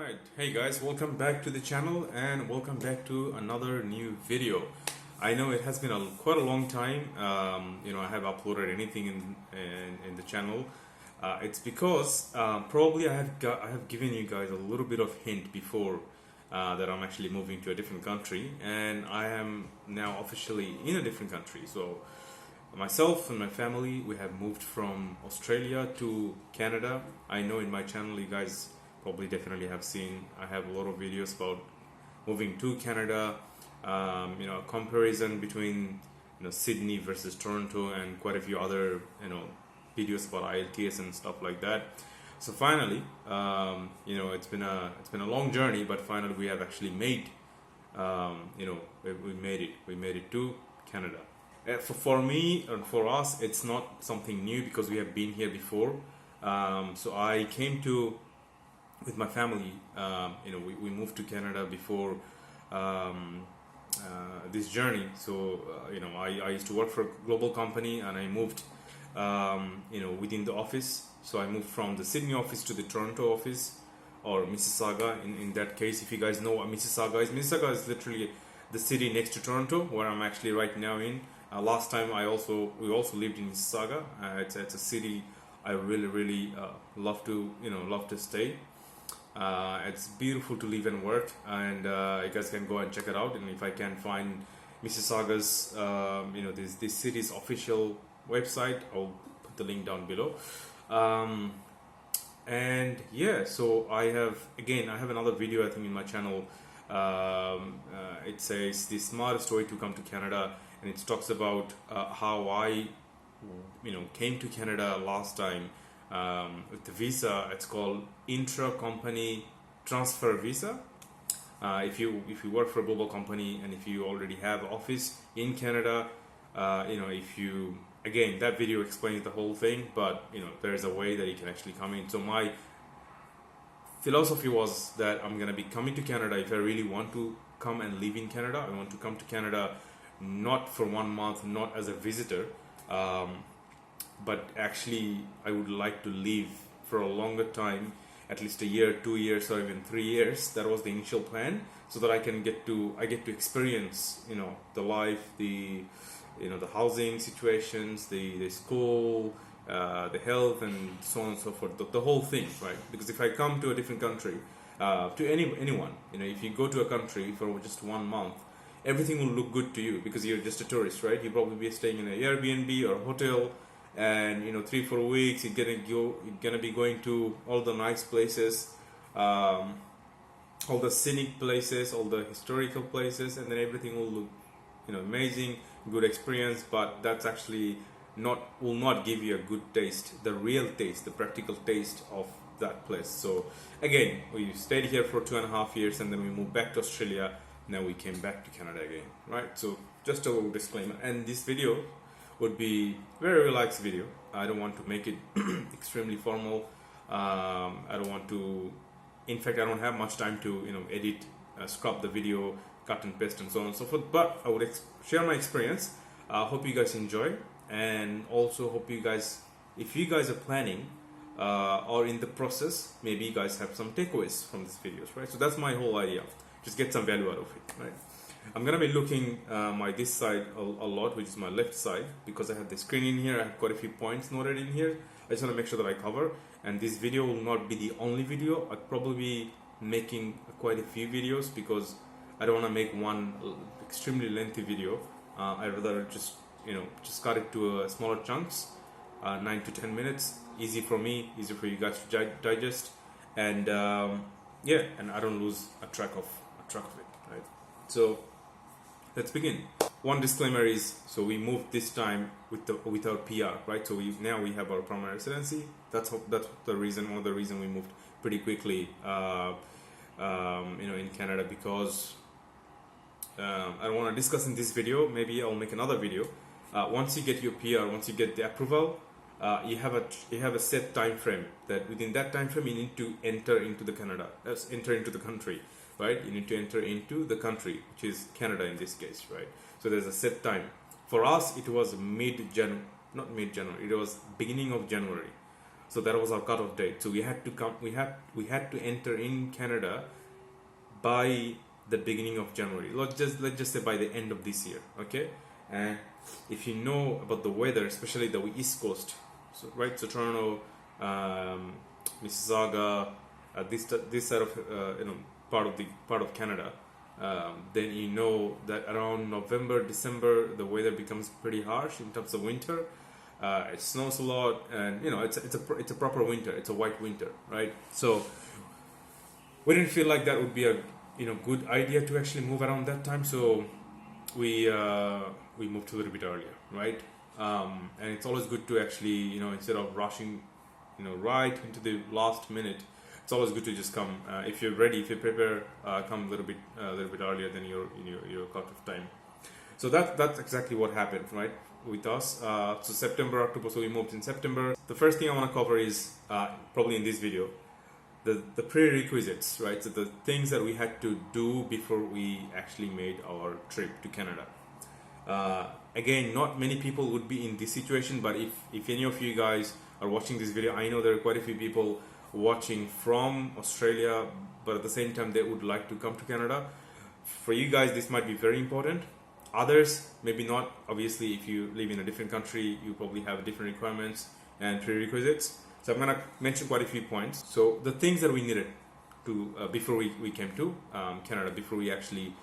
Alright, hey guys, welcome back to the channel and welcome back to another new video. I know it has been quite a long time. I have uploaded anything in the channel. It's because probably I have given you guys a little bit of hint before that I'm actually moving to a different country, and I am now officially in a different country. So myself and my family, we have moved from Australia to Canada. I know in my channel you guys probably definitely have seen, I have a lot of videos about moving to Canada, a comparison between Sydney versus Toronto, and quite a few other videos about IELTS and stuff like that. So finally, it's been a long journey, but finally we have actually made we made it to Canada. For me and for us, it's not something new because we have been here before. So I came with my family. We moved to Canada before this journey. So I used to work for a global company, and I moved within the office. So I moved from the Sydney office to the Toronto office, or Mississauga in that case. If you guys know what Mississauga is literally the city next to Toronto, where I'm actually right now in. Last time we also lived in Mississauga. It's a city I really love to stay. It's beautiful to live and work, and you guys can go and check it out. And if I can find Mississauga's this city's official website, I'll put the link down below. And yeah, so I have another video I think in my channel. It says the smartest way to come to Canada, and it talks about how I came to Canada last time with the visa. It's called intra-company transfer visa. If you work for a global company, and if you already have office in Canada, that video explains the whole thing, but there's a way that you can actually come in. So my philosophy was that I'm gonna be coming to Canada if I really want to come and live in Canada. I want to come to Canada not for 1 month, not as a visitor, but actually I would like to live for a longer time, at least a year, 2 years, or even 3 years. That was the initial plan, so that I get to experience the life, the housing situations, the school, the health, and so on and so forth, the whole thing, right? Because if I come to a different country, to anyone, if you go to a country for just 1 month, everything will look good to you because you're just a tourist, right? You'll probably be staying in an Airbnb or a hotel, and 3-4 weeks you're gonna be going to all the nice places, all the scenic places, all the historical places, and then everything will look amazing, good experience. But that's actually will not give you a good taste, the real taste, the practical taste of that place. So again, we stayed here for 2.5 years, and then we moved back to Australia. Now we came back to Canada again, right? So just a little disclaimer, and this video would be very relaxed video. I don't want to make it extremely formal. I don't want to, in fact I don't have much time to edit, scrub the video, cut and paste, and so on and so forth. But I would share my experience. Hope you guys enjoy, and also hope you guys, if you guys are planning or in the process, maybe you guys have some takeaways from these videos, right? So that's my whole idea. Just get some value out of it, right? I'm gonna be looking this side a lot, which is my left side, because I have the screen in here. I have quite a few points noted in here. I just want to make sure that I cover. And this video will not be the only video. I'll probably be making quite a few videos, because I don't want to make one extremely lengthy video. I'd rather just cut it to smaller chunks, 9 to 10 minutes. Easy for me, easy for you guys to digest, and and I don't lose a track of it, right? So let's begin. One disclaimer is, so we moved this time with our PR, right? So we have our permanent residency. That's the reason, one of the reason we moved pretty quickly, in Canada, because I don't want to discuss in this video. Maybe I'll make another video. Once you get your PR, once you get the approval, you have a set time frame, that within that time frame you need to enter into the Canada. That's enter into the country, right? You need to enter into the country, which is Canada in this case, right? So there's a set time. For us, it was not mid-January. It was beginning of January. So that was our cutoff date. So we had to come. We had to enter in Canada by the beginning of January. Let's just say by the end of this year. Okay. And if you know about the weather, especially the East Coast, so right, so Toronto, Mississauga, this side of part of Canada, then you know that around November, December, the weather becomes pretty harsh in terms of winter. It snows a lot, and it's a proper winter. It's a white winter, right? So we didn't feel like that would be a good idea to actually move around that time. So we moved a little bit earlier, right? And it's always good to actually instead of rushing right into the last minute, it's always good to just come if you're ready, if you prepare, come a little bit earlier than your cut-off time. So that's exactly what happened, right, with us. So September, October, so we moved in September. The first thing I want to cover is probably in this video the prerequisites, right? So the things that we had to do before we actually made our trip to Canada. Again, not many people would be in this situation, but if any of you guys are watching this video, I know there are quite a few people watching from Australia, but at the same time they would like to come to Canada. For you guys, this might be very important. Others, maybe not. Obviously, if you live in a different country, you probably have different requirements and prerequisites. So I'm going to mention quite a few points. So the things that we needed to before we came to Canada, before we actually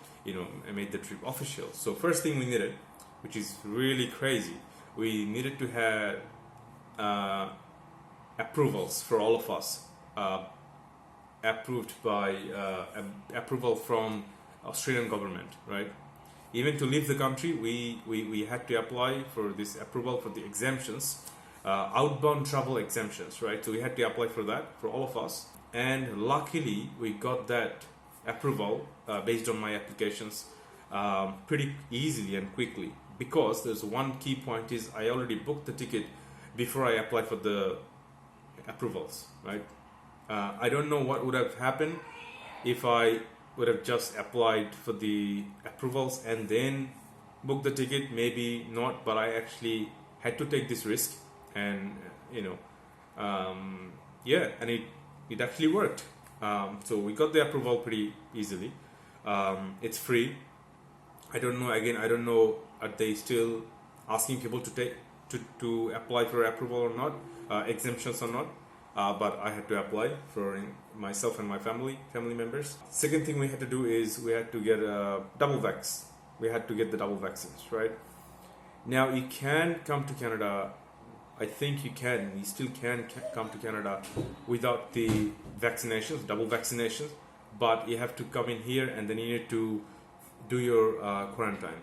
made the trip official. So first thing we needed, which is really crazy, we needed to have approvals for all of us, approved by approval from Australian government, right? Even to leave the country, we had to apply for this approval for the exemptions, outbound travel exemptions, right? So we had to apply for that for all of us, and luckily we got that approval based on my applications pretty easily and quickly, because there's one key point is I already booked the ticket before I applied for the approvals, right? I don't know what would have happened if I would have just applied for the approvals and then booked the ticket. Maybe not, but I actually had to take this risk, and and it actually worked. So we got the approval pretty easily. It's free. I don't know, are they still asking people to apply for approval or not, exemptions or not? But I had to apply for myself and my family members. Second thing we had to do is we had to get a double vax. We had to get the double vaccines, right? Now you can come to Canada. I think you still can come to Canada without the vaccinations, double vaccinations, but you have to come in here and then you need to do your quarantine.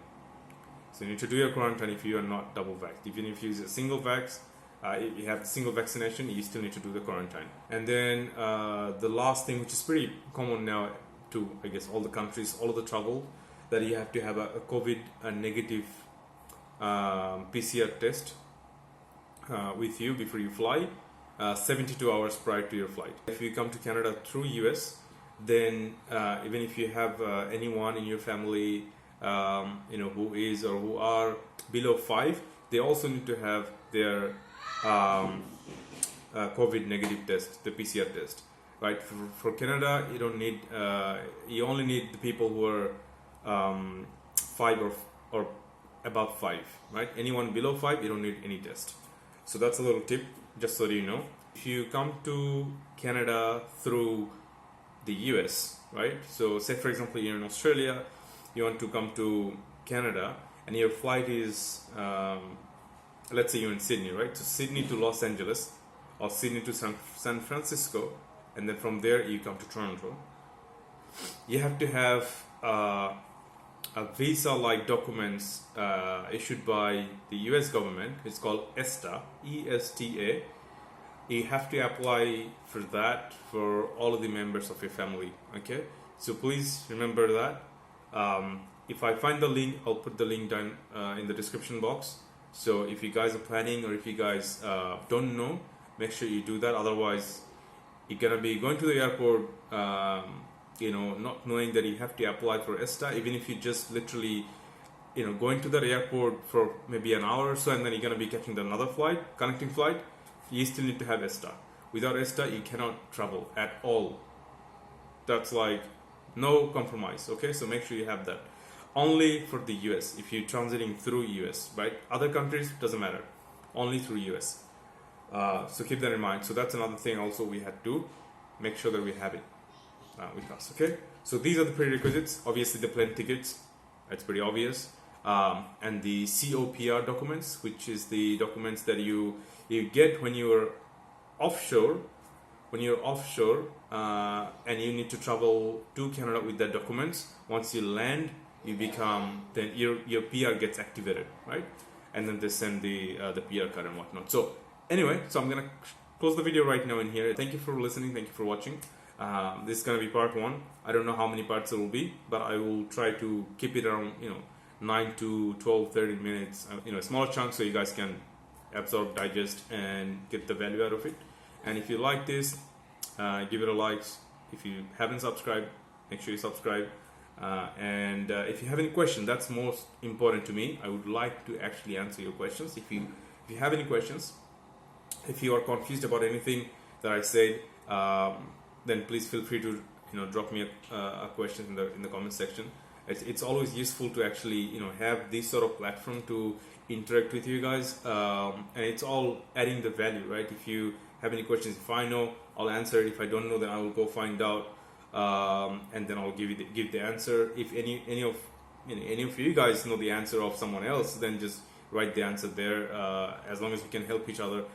So you need to do your quarantine if you are not double vaxxed. Even if you use a single vax, if you have single vaccination, you still need to do the quarantine. And then the last thing, which is pretty common now to, I guess, all the countries, all of the travel, that you have to have a COVID negative PCR test with you before you fly, 72 hours prior to your flight. If you come to Canada through US, then even if you have anyone in your family who is or who are below 5, they also need to have their COVID negative test, the PCR test, right? For Canada, you don't need, you only need the people who are 5 or above 5, right? Anyone below 5, you don't need any test. So that's a little tip, just so you know. If you come to Canada through the US, right? So say for example you're in Australia, you want to come to Canada, and your flight is let's say you're in Sydney, right? So Sydney to Los Angeles, or Sydney to San Francisco, and then from there you come to Toronto. You have to have a visa-like documents issued by the US government. It's called ESTA, E-S-T-A. You have to apply for that for all of the members of your family, okay? So please remember that. If I find the link, I'll put the link down in the description box. So if you guys are planning, or if you guys don't know, make sure you do that. Otherwise, you're gonna be going to the airport, not knowing that you have to apply for ESTA. Even if you just literally, going to the airport for maybe an hour or so, and then you're gonna be catching another flight, connecting flight. you still need to have ESTA. Without ESTA, you cannot travel at all. That's like no compromise. Okay, so make sure you have that. Only for the US, if you're transiting through US, right? Other countries doesn't matter. Only through US. So keep that in mind. So that's another thing also we had to make sure that we have it with us. Okay, so these are the prerequisites. Obviously the plane tickets, it's pretty obvious, and the COPR documents, which is the documents that you get when you're offshore. When you're offshore and you need to travel to Canada with that documents, once you land, you become, then your PR gets activated, right? And then they send the PR card and whatnot. So anyway, so I'm gonna close the video right now in here. Thank you for listening. Thank you for watching. This is gonna be part 1. I don't know how many parts it will be, but I will try to keep it around 9 to 12, 13 minutes. Smaller chunks so you guys can absorb, digest, and get the value out of it. And if you like this, give it a like. If you haven't subscribed, make sure you subscribe. And if you have any questions, that's most important to me. I would like to actually answer your questions. If you have any questions, if you are confused about anything that I said, then please feel free to drop me a question in the comment section. It's always useful to actually have this sort of platform to interact with you guys, and it's all adding the value, right? If you have any questions, if I know, I'll answer it. If I don't know, then I will go find out, and then I'll give the answer. If any of you guys know the answer of someone else, then just write the answer there. As long as we can help each other,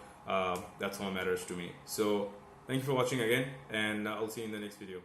that's all matters to me. So thank you for watching again, and I'll see you in the next video.